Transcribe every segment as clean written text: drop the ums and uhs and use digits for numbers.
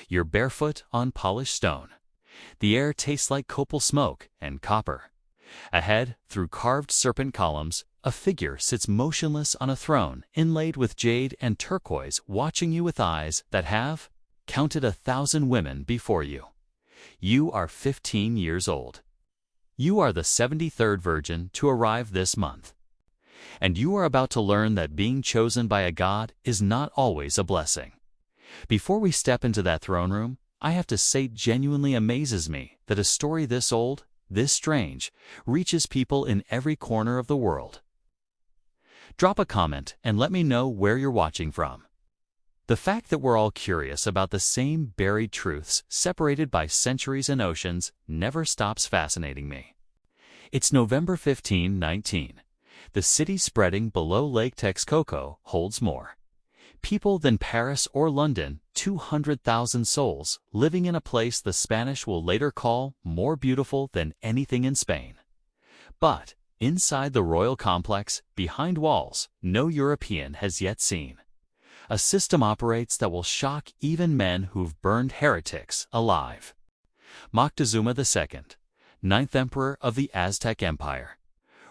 You're barefoot on polished stone. The air tastes like copal smoke and copper. Ahead, through carved serpent columns, a figure sits motionless on a throne inlaid with jade and turquoise, watching you with eyes that have counted 1,000 women before you. You are 15 years old. You are the 73rd virgin to arrive this month. And you are about to learn that being chosen by a god is not always a blessing. Before we step into that throne room, I have to say it genuinely amazes me that a story this old, this strange, reaches people in every corner of the world. Drop a comment and let me know where you're watching from. The fact that we're all curious about the same buried truths separated by centuries and oceans never stops fascinating me. It's November 1519. The city spreading below Lake Texcoco holds more people than Paris or London, 200,000 souls living in a place the Spanish will later call more beautiful than anything in Spain. But inside the royal complex, behind walls no European has yet seen, a system operates that will shock even men who've burned heretics alive. Moctezuma II, 9th Emperor of the Aztec Empire,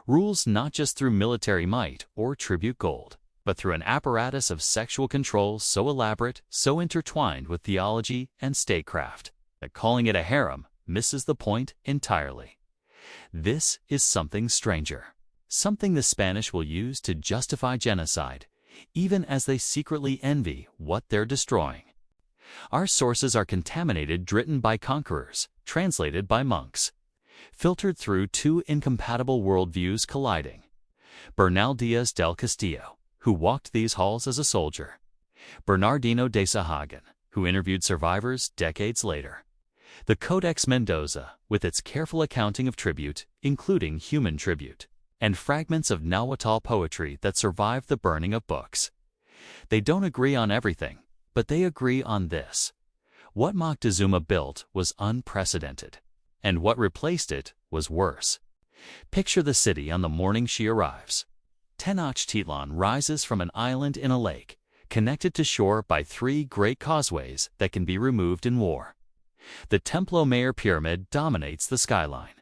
rules not just through military might or tribute gold, but through an apparatus of sexual control so elaborate, so intertwined with theology and statecraft, that calling it a harem misses the point entirely. This is something stranger, something the Spanish will use to justify genocide, even as they secretly envy what they're destroying. Our sources are contaminated, written by conquerors, translated by monks, filtered through two incompatible worldviews colliding. Bernal Diaz del Castillo, who walked these halls as a soldier. Bernardino de Sahagun, who interviewed survivors decades later. The Codex Mendoza, with its careful accounting of tribute, including human tribute, and fragments of Nahuatl poetry that survived the burning of books. They don't agree on everything, but they agree on this. What Moctezuma built was unprecedented, and what replaced it was worse. Picture the city on the morning she arrives. Tenochtitlan rises from an island in a lake, connected to shore by 3 great causeways that can be removed in war. The Templo Mayor pyramid dominates the skyline,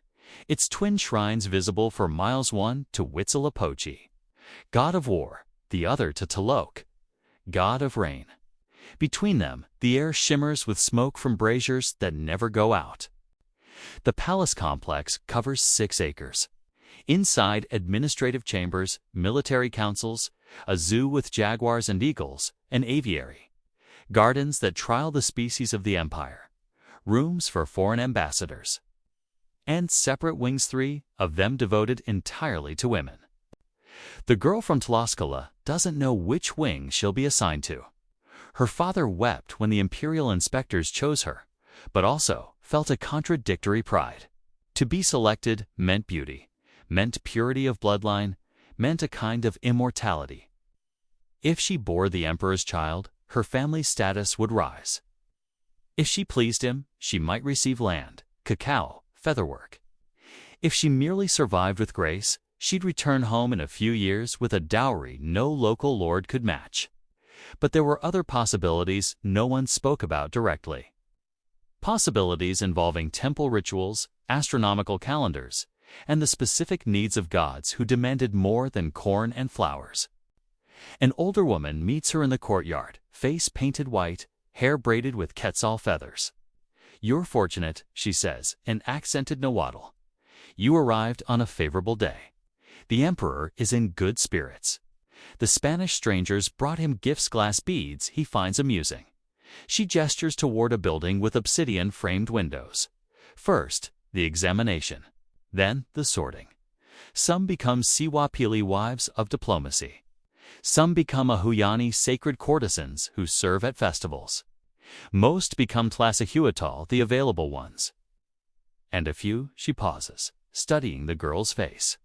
its twin shrines visible for miles, one to Huitzilopochtli, god of war, the other to Tlaloc, god of rain. Between them, the air shimmers with smoke from braziers that never go out. The palace complex covers 6 acres. Inside, administrative chambers, military councils, a zoo with jaguars and eagles, an aviary, gardens that trial the species of the empire, rooms for foreign ambassadors, and separate wings, 3 of them devoted entirely to women. The girl from Tlaxcala doesn't know which wing she'll be assigned to. Her father wept when the imperial inspectors chose her, but also felt a contradictory pride. To be selected meant beauty, meant purity of bloodline, meant a kind of immortality. If she bore the emperor's child, her family's status would rise. If she pleased him, she might receive land, cacao, featherwork. If she merely survived with grace, she'd return home in a few years with a dowry no local lord could match. But there were other possibilities no one spoke about directly. Possibilities involving temple rituals, astronomical calendars, and the specific needs of gods who demanded more than corn and flowers. An older woman meets her in the courtyard, face painted white, hair braided with quetzal feathers. "You're fortunate," she says, in accented Nahuatl. "You arrived on a favorable day. The emperor is in good spirits." The Spanish strangers brought him gifts, glass beads he finds amusing. She gestures toward a building with obsidian-framed windows. First, the examination. Then the sorting. Some become Siwapili, wives of diplomacy. Some become Ahuyani, sacred courtesans who serve at festivals. Most become Tlasahuatl, the available ones. And a few, she pauses, studying the girl's face.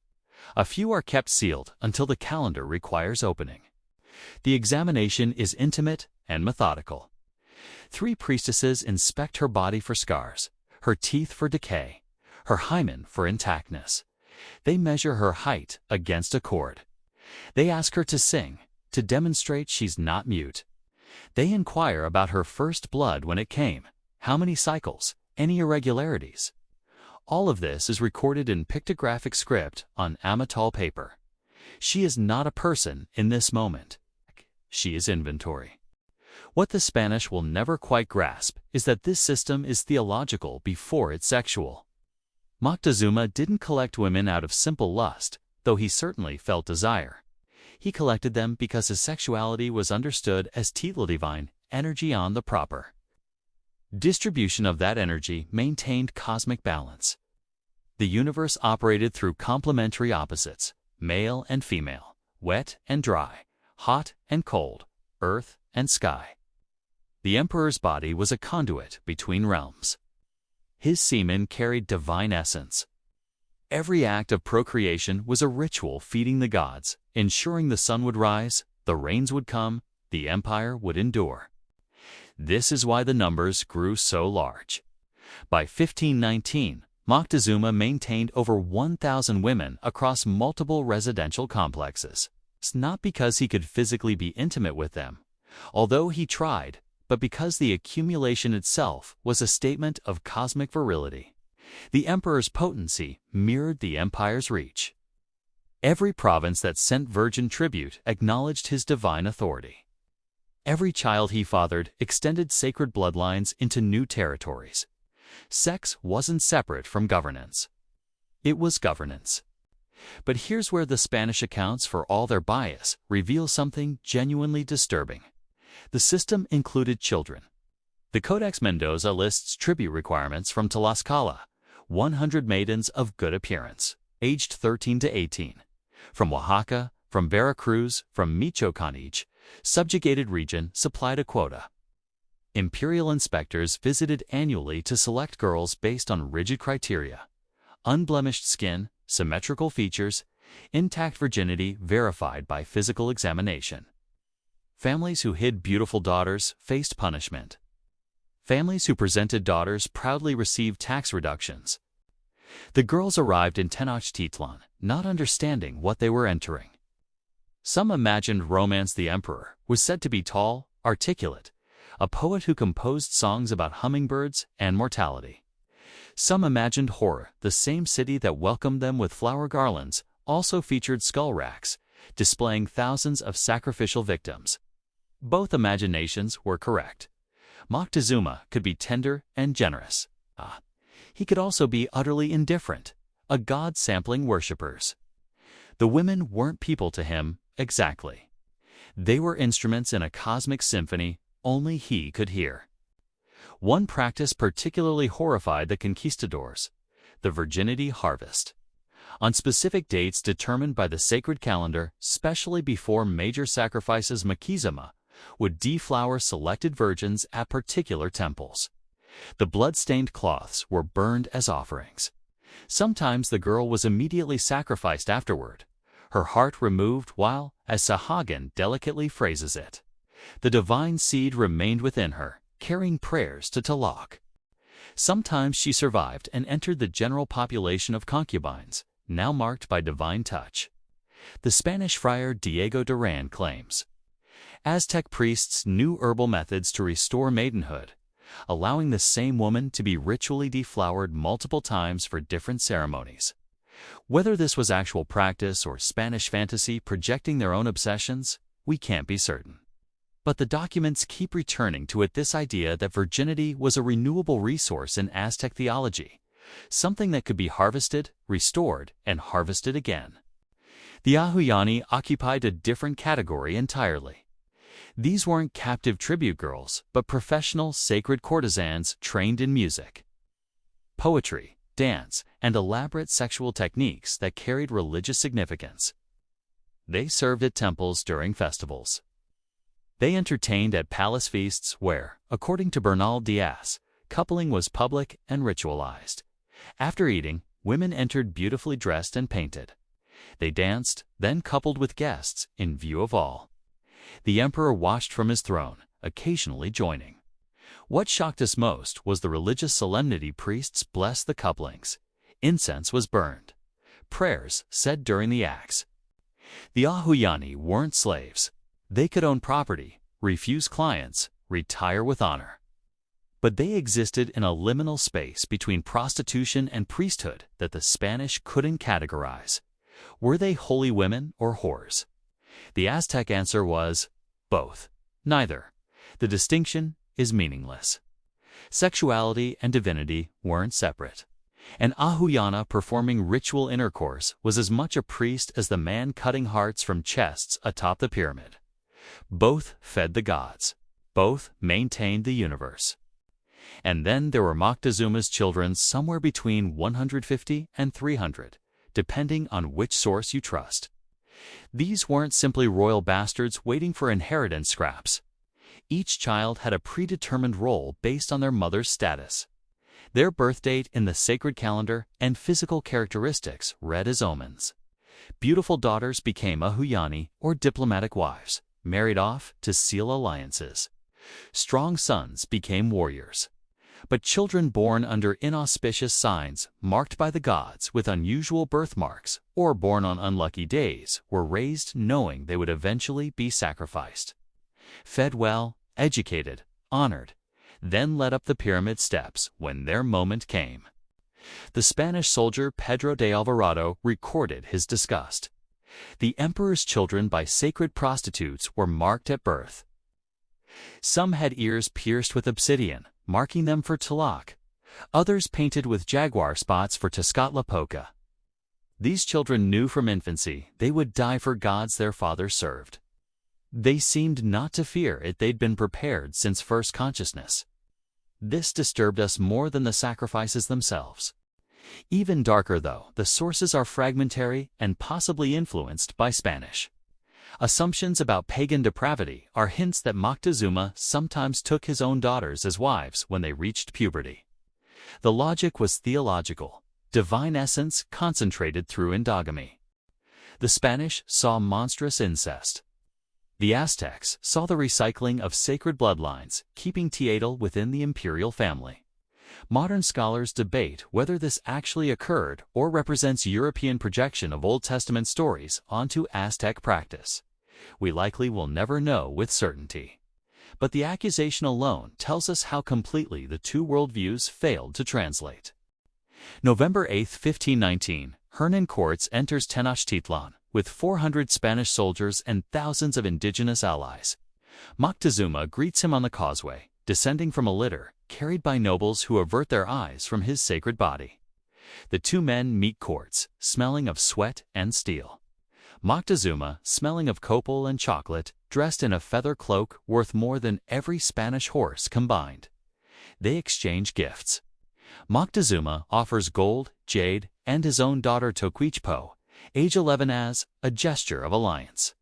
A few are kept sealed until the calendar requires opening. The examination is intimate and methodical. 3 priestesses inspect her body for scars, her teeth for decay, her hymen for intactness. They measure her height against a cord. They ask her to sing, to demonstrate she's not mute. They inquire about her first blood when it came, how many cycles, any irregularities. All of this is recorded in pictographic script on amatol paper. She is not a person in this moment. She is inventory. What the Spanish will never quite grasp is that this system is theological before it's sexual. Moctezuma didn't collect women out of simple lust, though he certainly felt desire. He collected them because his sexuality was understood as divine energy on the proper distribution of that energy maintained cosmic balance. The universe operated through complementary opposites, male and female, wet and dry, hot and cold, earth and sky. The emperor's body was a conduit between realms. His semen carried divine essence. Every act of procreation was a ritual feeding the gods, ensuring the sun would rise, the rains would come, the empire would endure. This is why the numbers grew so large. By 1519, Moctezuma maintained over 1,000 women across multiple residential complexes. It's not because he could physically be intimate with them, although he tried, but because the accumulation itself was a statement of cosmic virility. The emperor's potency mirrored the empire's reach. Every province that sent virgin tribute acknowledged his divine authority. Every child he fathered extended sacred bloodlines into new territories. Sex wasn't separate from governance. It was governance. But here's where the Spanish accounts, for all their bias, reveal something genuinely disturbing. The system included children. The Codex Mendoza lists tribute requirements from Tlaxcala, 100 maidens of good appearance, aged 13 to 18. From Oaxaca, from Veracruz, from Michoacán, each subjugated region supplied a quota. Imperial inspectors visited annually to select girls based on rigid criteria: unblemished skin, symmetrical features, intact virginity verified by physical examination. Families who hid beautiful daughters faced punishment. Families who presented daughters proudly received tax reductions. The girls arrived in Tenochtitlan, not understanding what they were entering. Some imagined Romance the Emperor was said to be tall, articulate, a poet who composed songs about hummingbirds and mortality. Some imagined Horror, the same city that welcomed them with flower garlands, also featured skull racks, displaying thousands of sacrificial victims. Both imaginations were correct. Moctezuma could be tender and generous. He could also be utterly indifferent, a god sampling worshippers. The women weren't people to him, exactly. They were instruments in a cosmic symphony only he could hear. One practice particularly horrified the conquistadors: the virginity harvest. On specific dates determined by the sacred calendar, specially before major sacrifices, Moctezuma would deflower selected virgins at particular temples. The blood-stained cloths were burned as offerings. Sometimes the girl was immediately sacrificed afterward, her heart removed while, as Sahagan delicately phrases it, the divine seed remained within her, carrying prayers to Tlaloc. Sometimes she survived and entered the general population of concubines, now marked by divine touch. The Spanish friar Diego Duran claims Aztec priests knew herbal methods to restore maidenhood, allowing the same woman to be ritually deflowered multiple times for different ceremonies. Whether this was actual practice or Spanish fantasy projecting their own obsessions, we can't be certain. But the documents keep returning to it, this idea that virginity was a renewable resource in Aztec theology, something that could be harvested, restored, and harvested again. The Ahuyani occupied a different category entirely. These weren't captive tribute girls, but professional sacred courtesans trained in music, poetry, dance, and elaborate sexual techniques that carried religious significance. They served at temples during festivals. They entertained at palace feasts where, according to Bernal Diaz, coupling was public and ritualized. After eating, women entered beautifully dressed and painted. They danced, then coupled with guests, in view of all. The emperor watched from his throne, occasionally joining. What shocked us most was the religious solemnity. Priests blessed the couplings. Incense was burned. Prayers said during the acts. The Ahuyani weren't slaves. They could own property, refuse clients, retire with honor. But they existed in a liminal space between prostitution and priesthood that the Spanish couldn't categorize. Were they holy women or whores? The Aztec answer was both. Neither. The distinction is meaningless. Sexuality and divinity weren't separate. An Ahullana performing ritual intercourse was as much a priest as the man cutting hearts from chests atop the pyramid. Both fed the gods. Both maintained the universe. And then there were Moctezuma's children somewhere between 150 and 300, depending on which source you trust. These weren't simply royal bastards waiting for inheritance scraps. Each child had a predetermined role based on their mother's status. Their birth date in the sacred calendar and physical characteristics read as omens. Beautiful daughters became Ahullani or diplomatic wives, married off to seal alliances. Strong sons became warriors. But children born under inauspicious signs, marked by the gods with unusual birthmarks, or born on unlucky days, were raised knowing they would eventually be sacrificed. Fed well, educated, honored, then led up the pyramid steps when their moment came. The Spanish soldier Pedro de Alvarado recorded his disgust. The emperor's children by sacred prostitutes were marked at birth. Some had ears pierced with obsidian, marking them for Tlaloc. Others painted with jaguar spots for Tezcatlipoca. These children knew from infancy they would die for gods their fathers served. They seemed not to fear it. They'd been prepared since first consciousness. This disturbed us more than the sacrifices themselves. Even darker, though, the sources are fragmentary and possibly influenced by Spanish. Assumptions about pagan depravity are hints that Moctezuma sometimes took his own daughters as wives when they reached puberty. The logic was theological, divine essence concentrated through endogamy. The Spanish saw monstrous incest. The Aztecs saw the recycling of sacred bloodlines, keeping Teatl within the imperial family. Modern scholars debate whether this actually occurred or represents European projection of Old Testament stories onto Aztec practice. We likely will never know with certainty. But the accusation alone tells us how completely the two worldviews failed to translate. November 8, 1519, Hernan Cortes enters Tenochtitlan with 400 Spanish soldiers and thousands of indigenous allies. Moctezuma greets him on the causeway, descending from a litter, carried by nobles who avert their eyes from his sacred body. The two men meet Cortes, smelling of sweat and steel. Moctezuma, smelling of copal and chocolate, dressed in a feather cloak worth more than every Spanish horse combined. They exchange gifts. Moctezuma offers gold, jade, and his own daughter Toquichpo, age 11, as a gesture of alliance.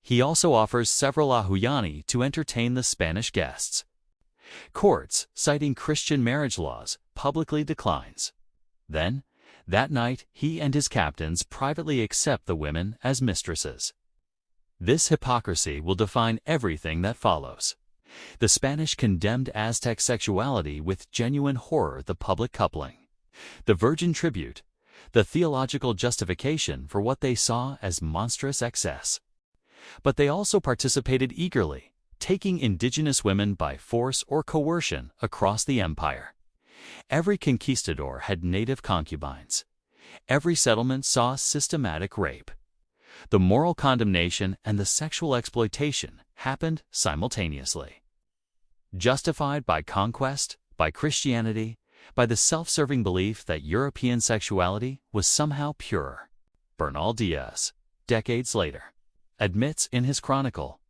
He also offers several Ahullani to entertain the Spanish guests. Cortes, citing Christian marriage laws, publicly declines. Then, that night, he and his captains privately accept the women as mistresses. This hypocrisy will define everything that follows. The Spanish condemned Aztec sexuality with genuine horror, the public coupling, the virgin tribute, the theological justification for what they saw as monstrous excess. But they also participated eagerly, taking indigenous women by force or coercion across the empire. Every conquistador had native concubines. Every settlement saw systematic rape. The moral condemnation and the sexual exploitation happened simultaneously. Justified by conquest, by Christianity, by the self-serving belief that European sexuality was somehow purer. Bernal Diaz, decades later, admits in his chronicle,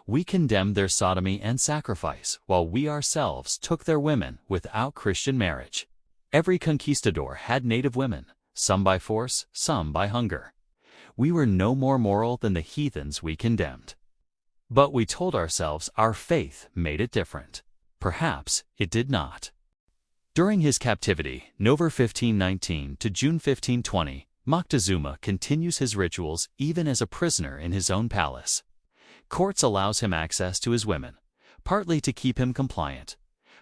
"We condemned their sodomy and sacrifice, while we ourselves took their women without Christian marriage." Every conquistador had native women, some by force, some by hunger. We were no more moral than the heathens we condemned. But we told ourselves our faith made it different. Perhaps it did not. During his captivity, November 1519 to June 1520, Moctezuma continues his rituals even as a prisoner in his own palace. Cortes allows him access to his women, partly to keep him compliant,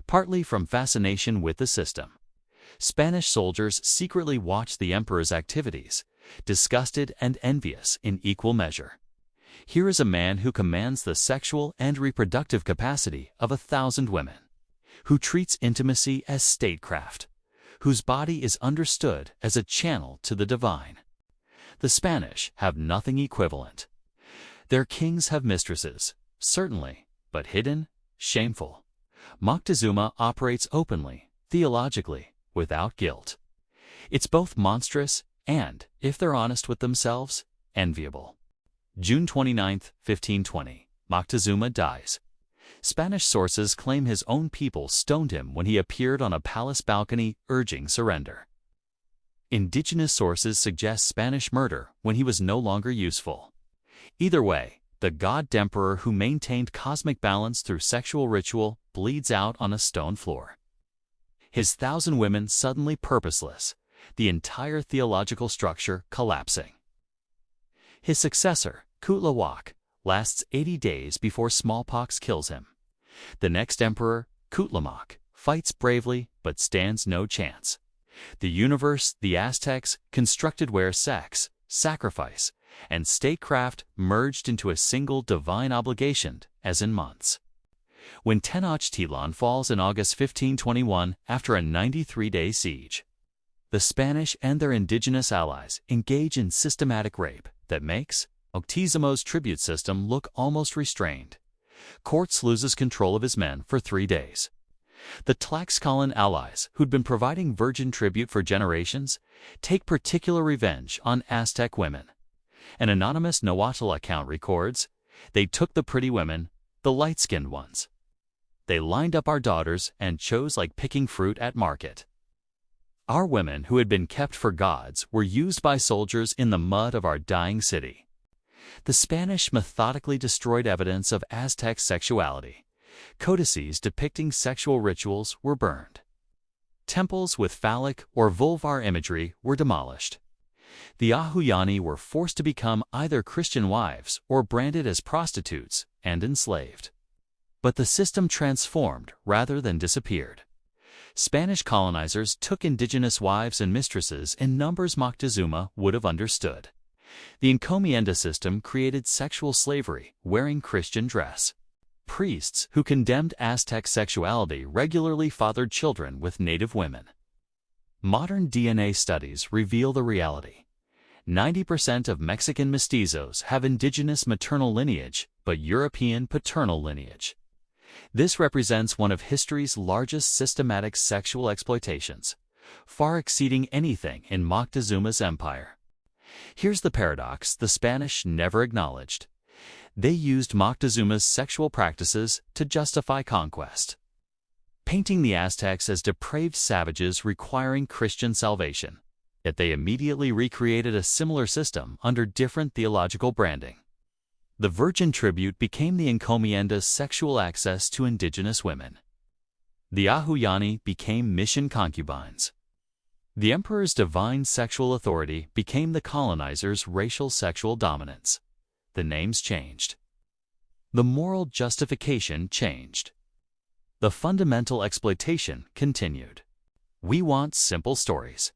partly from fascination with the system. Spanish soldiers secretly watch the emperor's activities, disgusted and envious in equal measure. Here is a man who commands the sexual and reproductive capacity of 1,000 women, who treats intimacy as statecraft, whose body is understood as a channel to the divine. The Spanish have nothing equivalent. Their kings have mistresses, certainly, but hidden, shameful. Moctezuma operates openly, theologically, without guilt. It's both monstrous and, if they're honest with themselves, enviable. June 29, 1520, Moctezuma dies. Spanish sources claim his own people stoned him when he appeared on a palace balcony urging surrender. Indigenous sources suggest Spanish murder when he was no longer useful. Either way, the god emperor who maintained cosmic balance through sexual ritual bleeds out on a stone floor. His 1,000 women suddenly purposeless, the entire theological structure collapsing. His successor, Kutlawak, lasts 80 days before smallpox kills him. The next emperor, Kutlamac, fights bravely but stands no chance. The universe the Aztecs constructed where sex, sacrifice, and statecraft merged into a single divine obligation, as in months. When Tenochtitlan falls in August 1521 after a 93-day siege, the Spanish and their indigenous allies engage in systematic rape that makes Moctezuma's tribute system look almost restrained. Cortes loses control of his men for 3 days. The Tlaxcalan allies, who'd been providing virgin tribute for generations, take particular revenge on Aztec women. An anonymous Nahuatl account records, "They took the pretty women, the light-skinned ones. They lined up our daughters and chose like picking fruit at market. Our women who had been kept for gods were used by soldiers in the mud of our dying city." The Spanish methodically destroyed evidence of Aztec sexuality. Codices depicting sexual rituals were burned. Temples with phallic or vulvar imagery were demolished. The Ahuyani were forced to become either Christian wives or branded as prostitutes and enslaved. But the system transformed rather than disappeared. Spanish colonizers took indigenous wives and mistresses in numbers Moctezuma would have understood. The encomienda system created sexual slavery, wearing Christian dress. Priests who condemned Aztec sexuality regularly fathered children with native women. Modern DNA studies reveal the reality. 90% of Mexican mestizos have indigenous maternal lineage, but European paternal lineage. This represents one of history's largest systematic sexual exploitations, far exceeding anything in Moctezuma's empire. Here's the paradox the Spanish never acknowledged. They used Moctezuma's sexual practices to justify conquest, painting the Aztecs as depraved savages requiring Christian salvation. Yet they immediately recreated a similar system under different theological branding. The virgin tribute became the encomienda's sexual access to indigenous women. The Ahuyani became mission concubines. The emperor's divine sexual authority became the colonizer's racial sexual dominance. The names changed. The moral justification changed. The fundamental exploitation continued. We want simple stories.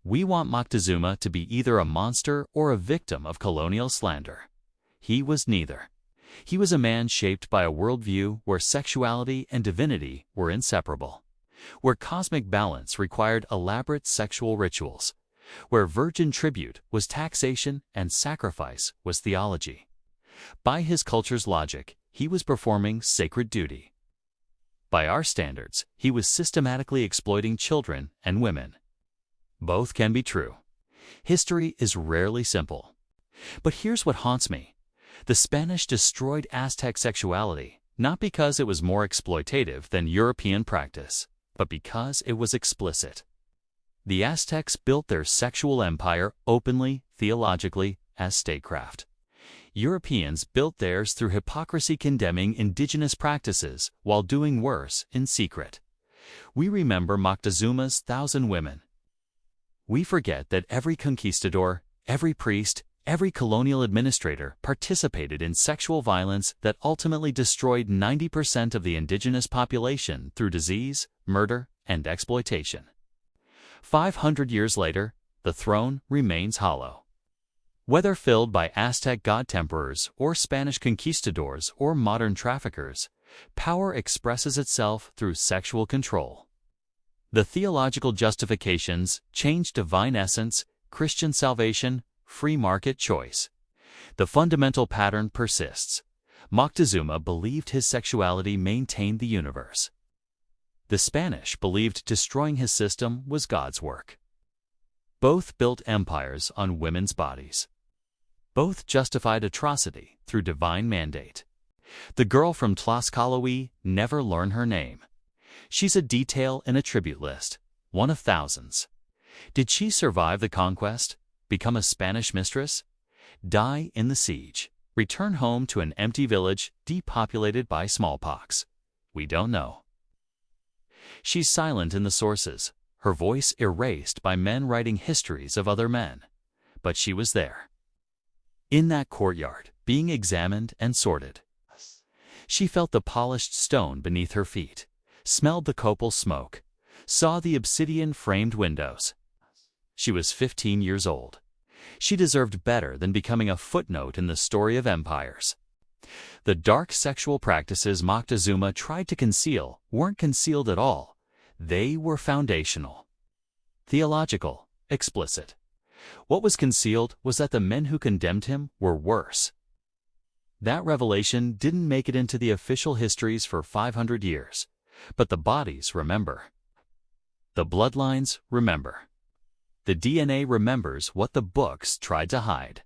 We want Moctezuma to be either a monster or a victim of colonial slander. He was neither. He was a man shaped by a worldview where sexuality and divinity were inseparable, where cosmic balance required elaborate sexual rituals, where virgin tribute was taxation and sacrifice was theology. By his culture's logic, he was performing sacred duty. By our standards, he was systematically exploiting children and women. Both can be true. History is rarely simple. But here's what haunts me. The Spanish destroyed Aztec sexuality, not because it was more exploitative than European practice, but because it was explicit. The Aztecs built their sexual empire openly, theologically, as statecraft. Europeans built theirs through hypocrisy condemning indigenous practices while doing worse in secret. We remember Moctezuma's 1,000 women. We forget that every conquistador, every priest, every colonial administrator participated in sexual violence that ultimately destroyed 90% of the indigenous population through disease, murder, and exploitation. 500 years later, the throne remains hollow. Whether filled by Aztec god temperors or Spanish conquistadors or modern traffickers, power expresses itself through sexual control. The theological justifications change divine essence, Christian salvation, free market choice. The fundamental pattern persists. Moctezuma believed his sexuality maintained the universe. The Spanish believed destroying his system was God's work. Both built empires on women's bodies. Both justified atrocity through divine mandate. The girl from Tlaxcala never learned her name. She's a detail in a tribute list, one of thousands. Did she survive the conquest, become a Spanish mistress, die in the siege, return home to an empty village depopulated by smallpox? We don't know. She's silent in the sources, her voice erased by men writing histories of other men. But she was there. In that courtyard, being examined and sorted. She felt the polished stone beneath her feet, smelled the copal smoke, saw the obsidian-framed windows. She was 15 years old. She deserved better than becoming a footnote in the story of empires. The dark sexual practices Moctezuma tried to conceal weren't concealed at all. They were foundational. Theological, explicit. What was concealed was that the men who condemned him were worse. That revelation didn't make it into the official histories for 500 years, but the bodies remember. The bloodlines remember. The DNA remembers what the books tried to hide.